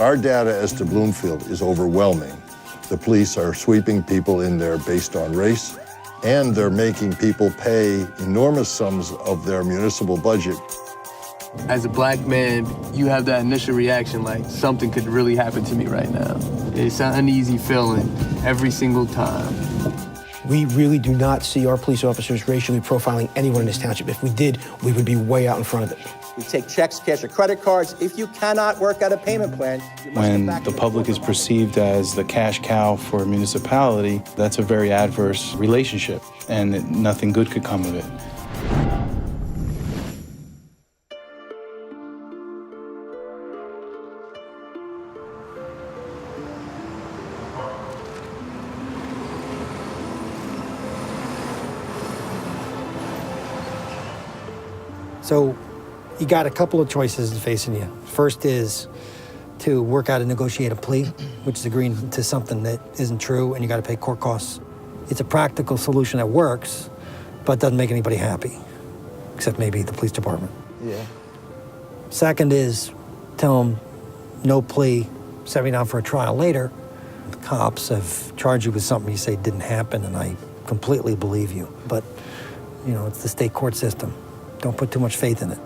Our data as to Bloomfield is overwhelming. The police are sweeping people in there based on race, and they're making people pay enormous sums of their municipal budget. As a black man, you have that initial reaction like something could really happen to me right now. It's an uneasy feeling every single time. We really do not see our police officers racially profiling anyone in this township. If we did, we would be way out in front of it. We take checks, cash, or credit cards. If you cannot work out a payment plan, you must when the public is perceived as the cash cow for a municipality, that's a very adverse relationship, and nothing good could come of it. So you got a couple of choices facing you. First is to work out and negotiate a plea, which is agreeing to something that isn't true, and you got to pay court costs. It's a practical solution that works, but doesn't make anybody happy, except maybe the police department. Yeah. Second is tell them no plea, set me down for a trial later. The cops have charged you with something you say didn't happen, and I completely believe you. But, you know, it's the state court system. Don't put too much faith in it.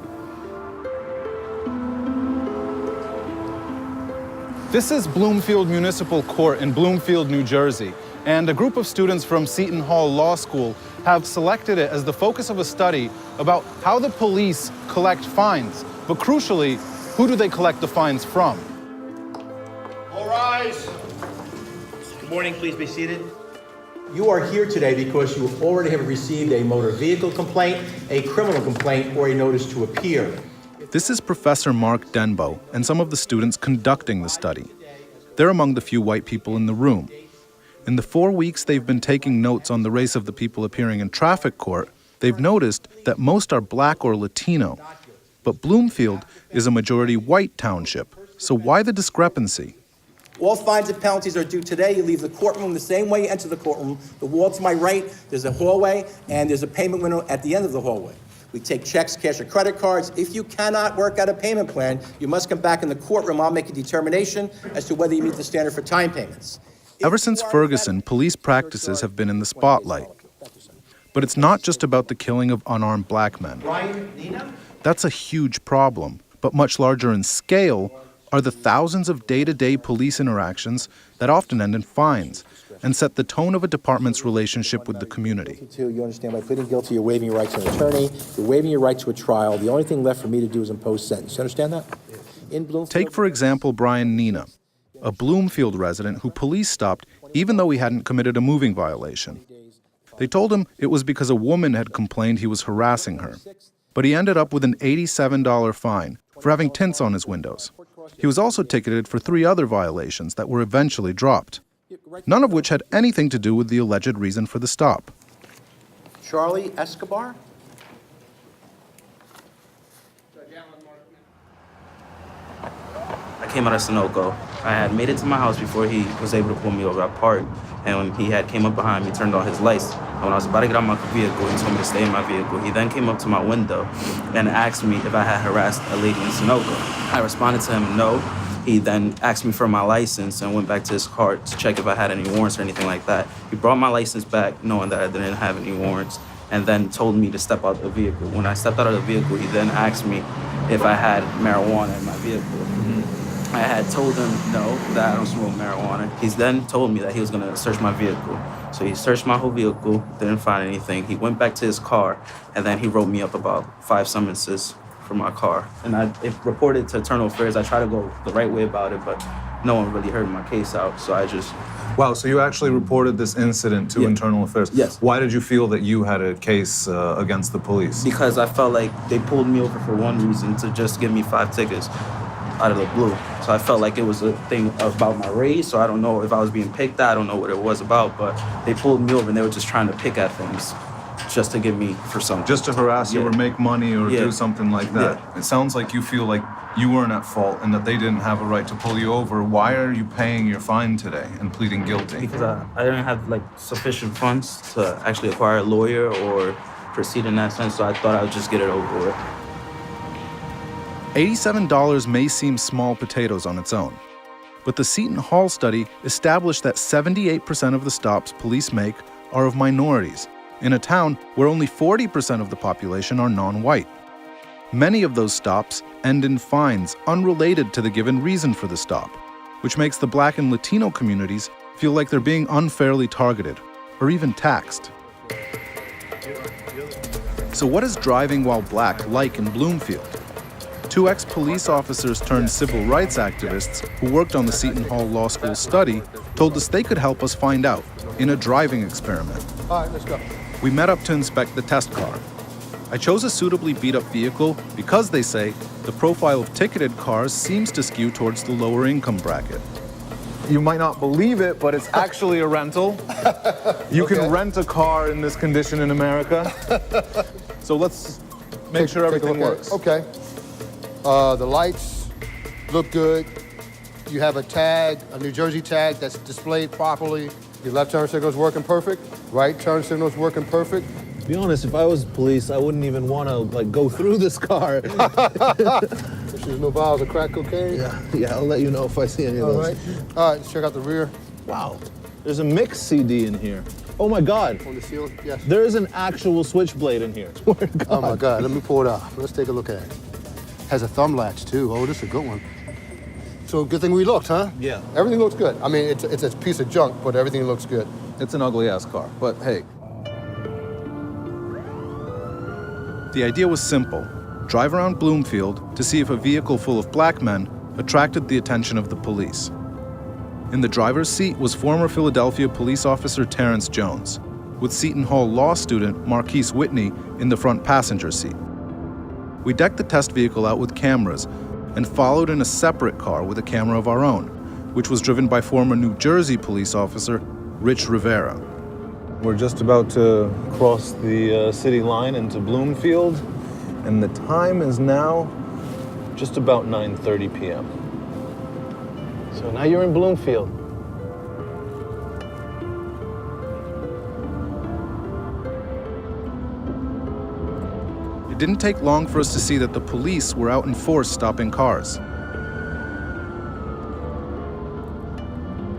This is Bloomfield Municipal Court in Bloomfield, New Jersey, and a group of students from Seton Hall Law School have selected it as the focus of a study about how the police collect fines, but crucially, who do they collect the fines from? All rise. Good morning, please be seated. You are here today because you already have received a motor vehicle complaint, a criminal complaint, or a notice to appear. This is Professor Mark Denbo and some of the students conducting the study. They're among the few white people in the room. In the 4 weeks they've been taking notes on the race of the people appearing in traffic court, they've noticed that most are black or Latino. But Bloomfield is a majority white township, so why the discrepancy? All fines and penalties are due today. You leave the courtroom the same way you enter the courtroom. The wall to my right, there's a hallway, and there's a payment window at the end of the hallway. We take checks, cash, or credit cards. If you cannot work out a payment plan, you must come back in the courtroom. I'll make a determination as to whether you meet the standard for time payments. Ever since Ferguson, police practices have been in the spotlight. But it's not just about the killing of unarmed black men. That's a huge problem, but much larger in scale are the thousands of day-to-day police interactions that often end in fines and set the tone of a department's relationship with the community. You understand, by pleading guilty, you're waiving your right to an attorney, you're waiving your right to a trial. The only thing left for me to do is impose sentence. You understand that? Take, for example, Brian Nina, a Bloomfield resident who police stopped even though he hadn't committed a moving violation. They told him it was because a woman had complained he was harassing her. But he ended up with an $87 fine for having tints on his windows. He was also ticketed for 3 other violations that were eventually dropped, none of which had anything to do with the alleged reason for the stop. Charlie Escobar? I came out of Sunoco. I had made it to my house before he was able to pull me over. I parked, and when he had came up behind me, turned on his lights. And when I was about to get out of my vehicle, he told me to stay in my vehicle. He then came up to my window and asked me if I had harassed a lady in Sunoco. I responded to him, no. He then asked me for my license and went back to his car to check if I had any warrants or anything like that. He brought my license back, knowing that I didn't have any warrants, and then told me to step out of the vehicle. When I stepped out of the vehicle, he then asked me if I had marijuana in my vehicle. I had told him no, that I don't smoke marijuana. He then told me that he was gonna search my vehicle. So he searched my whole vehicle, didn't find anything. He went back to his car, and then he wrote me up about 5 summonses for my car. And I reported to Internal Affairs. I tried to go the right way about it, but no one really heard my case out, so I just... Wow, so you actually reported this incident to Internal Affairs? Yes. Why did you feel that you had a case against the police? Because I felt like they pulled me over for one reason, to just give me 5 tickets out of the blue. So I felt like it was a thing about my race, so I don't know if I was being picked at, I don't know what it was about, but they pulled me over and they were just trying to pick at things just to get me for something. Just to harass you or make money or do something like that. It sounds like you feel like you weren't at fault and that they didn't have a right to pull you over. Why are you paying your fine today and pleading guilty? Because I didn't have sufficient funds to actually acquire a lawyer or proceed in that sense, so I thought I would just get it over with. $87 may seem small potatoes on its own, But the Seton Hall study established that 78% of the stops police make are of minorities, in a town where only 40% of the population are non-white. Many of those stops end in fines unrelated to the given reason for the stop, which makes the Black and Latino communities feel like they're being unfairly targeted, or even taxed. So what is driving while black like in Bloomfield? Two ex-police officers turned civil rights activists who worked on the Seton Hall Law School study told us they could help us find out in a driving experiment. All right, let's go. We met up to inspect the test car. I chose a suitably beat-up vehicle because, they say, the profile of ticketed cars seems to skew towards the lower income bracket. You might not believe it, but it's actually a rental. You can rent a car in this condition in America. So let's make sure everything works. Okay. The lights look good. You have a tag, a New Jersey tag that's displayed properly. Your left turn signal's working perfect. Right turn signal's working perfect. To be honest, if I was police, I wouldn't even want to go through this car. There's no vials of crack cocaine. Yeah, I'll let you know if I see any of those. All right. All right, let's check out the rear. Wow, there's a mix CD in here. Oh my God. On the ceiling, yes. There is an actual switchblade in here. Swear to God. Oh my God, let me pull it out. Let's take a look at it. Has a thumb latch too. Oh, this is a good one. So good thing we looked, huh? Yeah. Everything looks good. I mean, it's a piece of junk, but everything looks good. It's an ugly-ass car, but hey. The idea was simple: drive around Bloomfield to see if a vehicle full of black men attracted the attention of the police. In the driver's seat was former Philadelphia police officer Terrence Jones, with Seton Hall law student Marquise Whitney in the front passenger seat. We decked the test vehicle out with cameras and followed in a separate car with a camera of our own, which was driven by former New Jersey police officer Rich Rivera. We're just about to cross the city line into Bloomfield, and the time is now just about 9:30 p.m. So now you're in Bloomfield. It didn't take long for us to see that the police were out in force stopping cars.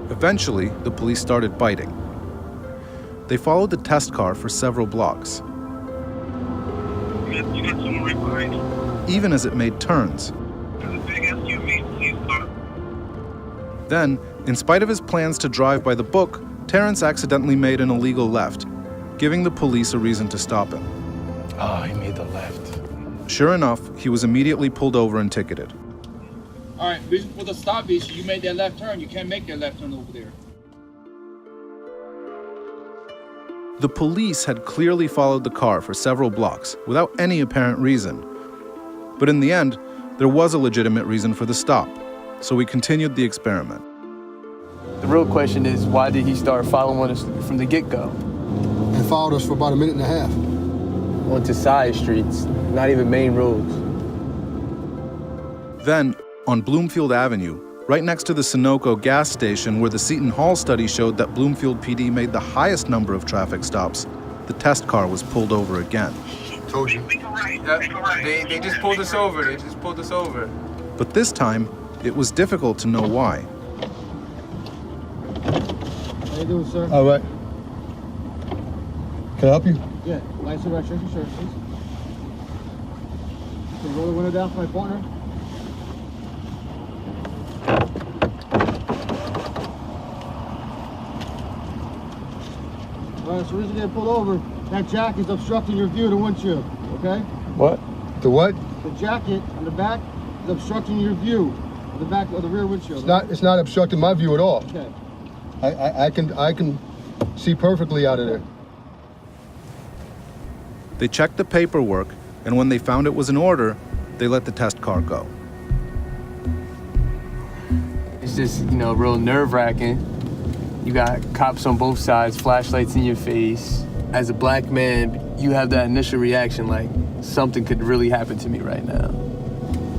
Eventually, the police started biting. They followed the test car for several blocks. You got someone right behind you. Even as it made turns. There's a big SUV, please stop. Then, in spite of his plans to drive by the book, Terrence accidentally made an illegal left, giving the police a reason to stop him. Oh, he made the left. Sure enough, he was immediately pulled over and ticketed. All right, reason for the stop is you made that left turn. You can't make that left turn over there. The police had clearly followed the car for several blocks without any apparent reason. But in the end, there was a legitimate reason for the stop, so we continued the experiment. The real question is, why did he start following us from the get-go? And followed us for about a minute and a half. Onto side streets, not even main roads. Then, on Bloomfield Avenue, right next to the Sunoco gas station where the Seton Hall study showed that Bloomfield PD made the highest number of traffic stops, the test car was pulled over again. Told you. They just pulled us over. But this time, it was difficult to know why. How you doing, sir? All right. Can I help you? Yeah, license and registration, sir, please. Can you roll the window down for my partner? All right, so the reason they pulled over, that jacket is obstructing your view of the windshield, okay? What? The what? The jacket on the back is obstructing your view of the back of the rear windshield. It's not obstructing my view at all. Okay. I can see perfectly out of there. They checked the paperwork, and when they found it was in order, they let the test car go. It's just, real nerve-wracking. You got cops on both sides, flashlights in your face. As a black man, you have that initial reaction like something could really happen to me right now.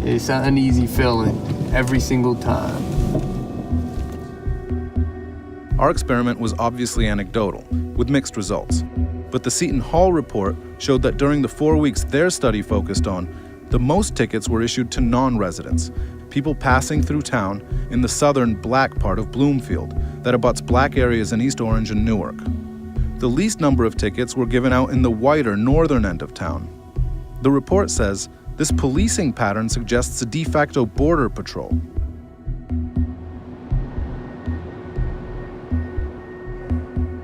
It's an uneasy feeling every single time. Our experiment was obviously anecdotal, with mixed results. But the Seton Hall report showed that during the 4 weeks their study focused on, the most tickets were issued to non-residents, people passing through town in the southern black part of Bloomfield that abuts black areas in East Orange and Newark. The least number of tickets were given out in the whiter northern end of town. The report says this policing pattern suggests a de facto border patrol.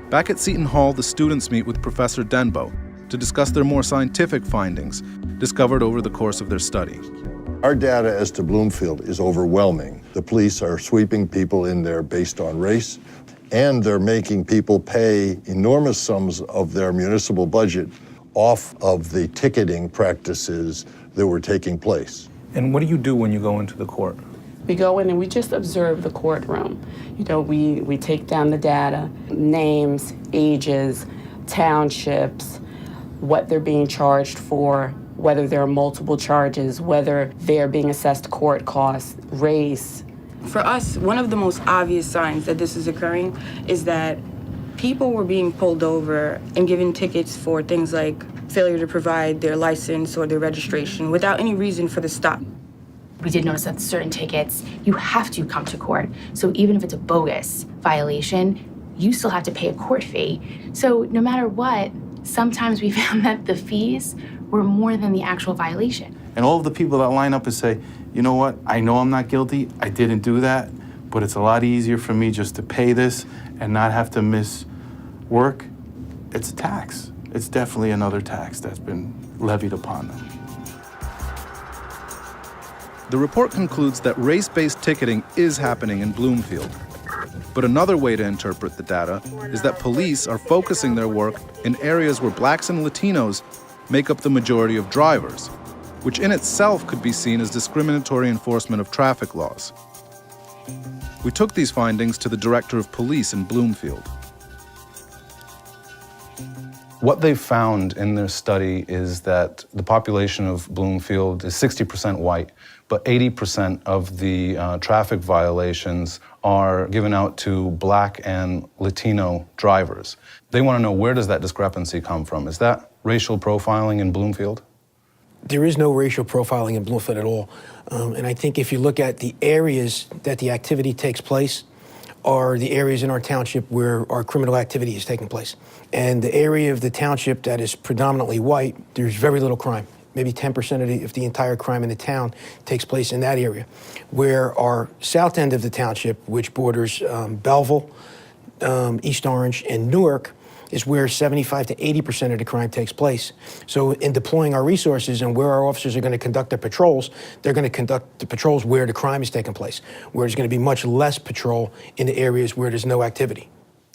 Back at Seton Hall, the students meet with Professor Denbo to discuss their more scientific findings discovered over the course of their study. Our data as to Bloomfield is overwhelming. The police are sweeping people in there based on race, and they're making people pay enormous sums of their municipal budget off of the ticketing practices that were taking place. And what do you do when you go into the court? We go in and we just observe the courtroom. You know, we take down the data, names, ages, townships, what they're being charged for, whether there are multiple charges, whether they're being assessed court costs, race. For us, one of the most obvious signs that this is occurring is that people were being pulled over and given tickets for things like failure to provide their license or their registration without any reason for the stop. We did notice that certain tickets, you have to come to court. So even if it's a bogus violation, you still have to pay a court fee. So no matter what, sometimes we found that the fees were more than the actual violation. And all of the people that line up and say, you know what, I know I'm not guilty, I didn't do that, but it's a lot easier for me just to pay this and not have to miss work. It's a tax. It's definitely another tax that's been levied upon them. The report concludes that race-based ticketing is happening in Bloomfield. But another way to interpret the data is that police are focusing their work in areas where blacks and Latinos make up the majority of drivers, which in itself could be seen as discriminatory enforcement of traffic laws. We took these findings to the director of police in Bloomfield. What they found in their study is that the population of Bloomfield is 60% white, but 80% of the traffic violations are given out to black and Latino drivers. They want to know, where does that discrepancy come from? Is that racial profiling in Bloomfield? There is no racial profiling in Bloomfield at all. And I think if you look at the areas that the activity takes place, are the areas in our township where our criminal activity is taking place. And the area of the township that is predominantly white, there's very little crime. Maybe 10% of the entire crime in the town takes place in that area. Where our south end of the township, which borders Belleville, East Orange, and Newark, is where 75 to 80% of the crime takes place. So in deploying our resources and where our officers are going to conduct their patrols, they're going to conduct the patrols where the crime is taking place, where there's going to be much less patrol in the areas where there's no activity.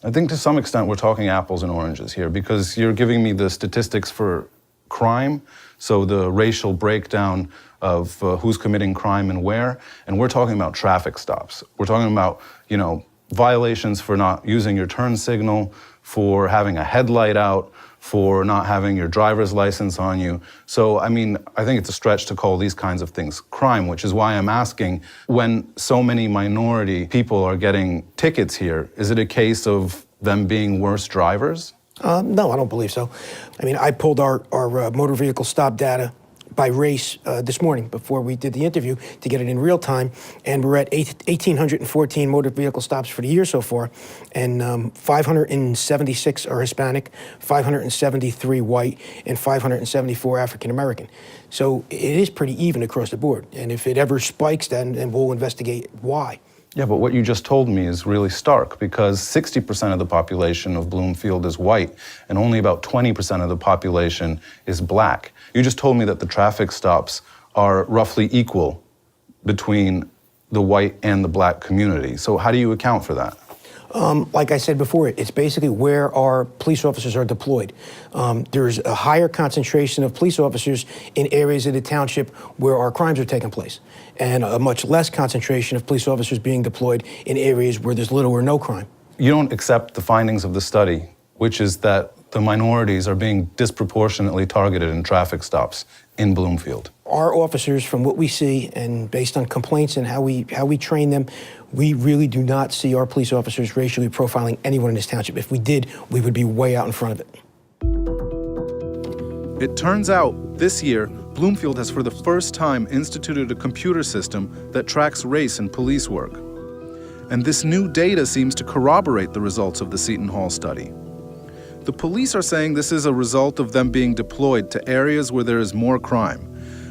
I think to some extent we're talking apples and oranges here, because you're giving me the statistics for crime, so the racial breakdown of who's committing crime and where, and we're talking about traffic stops. We're talking about, you know, violations for not using your turn signal, for having a headlight out, for not having your driver's license on you. So, I mean, I think it's a stretch to call these kinds of things crime, which is why I'm asking, when so many minority people are getting tickets here, is it a case of them being worse drivers? No, I don't believe so. I mean, I pulled our motor vehicle stop data by race this morning before we did the interview to get it in real time, and we're at 1,814 motor vehicle stops for the year so far, and 576 are Hispanic, 573 white, and 574 African American. So it is pretty even across the board, and if it ever spikes, then we'll investigate why. Yeah, but what you just told me is really stark, because 60% of the population of Bloomfield is white, and only about 20% of the population is black. You just told me that the traffic stops are roughly equal between the white and the black community. So how do you account for that? Like I said before, it's basically where our police officers are deployed. There's a higher concentration of police officers in areas of the township where our crimes are taking place, and a much less concentration of police officers being deployed in areas where there's little or no crime. You don't accept the findings of the study, which is that the minorities are being disproportionately targeted in traffic stops in Bloomfield. Our officers, from what we see, and based on complaints and how we train them, we really do not see our police officers racially profiling anyone in this township. If we did, we would be way out in front of it. It turns out, this year, Bloomfield has for the first time instituted a computer system that tracks race in police work. And this new data seems to corroborate the results of the Seton Hall study. The police are saying this is a result of them being deployed to areas where there is more crime,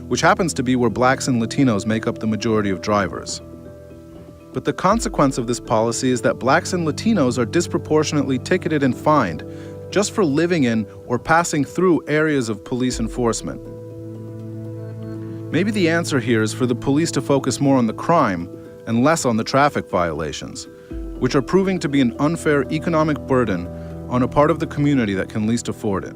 which happens to be where blacks and Latinos make up the majority of drivers. But the consequence of this policy is that blacks and Latinos are disproportionately ticketed and fined just for living in or passing through areas of police enforcement. Maybe the answer here is for the police to focus more on the crime and less on the traffic violations, which are proving to be an unfair economic burden on a part of the community that can least afford it.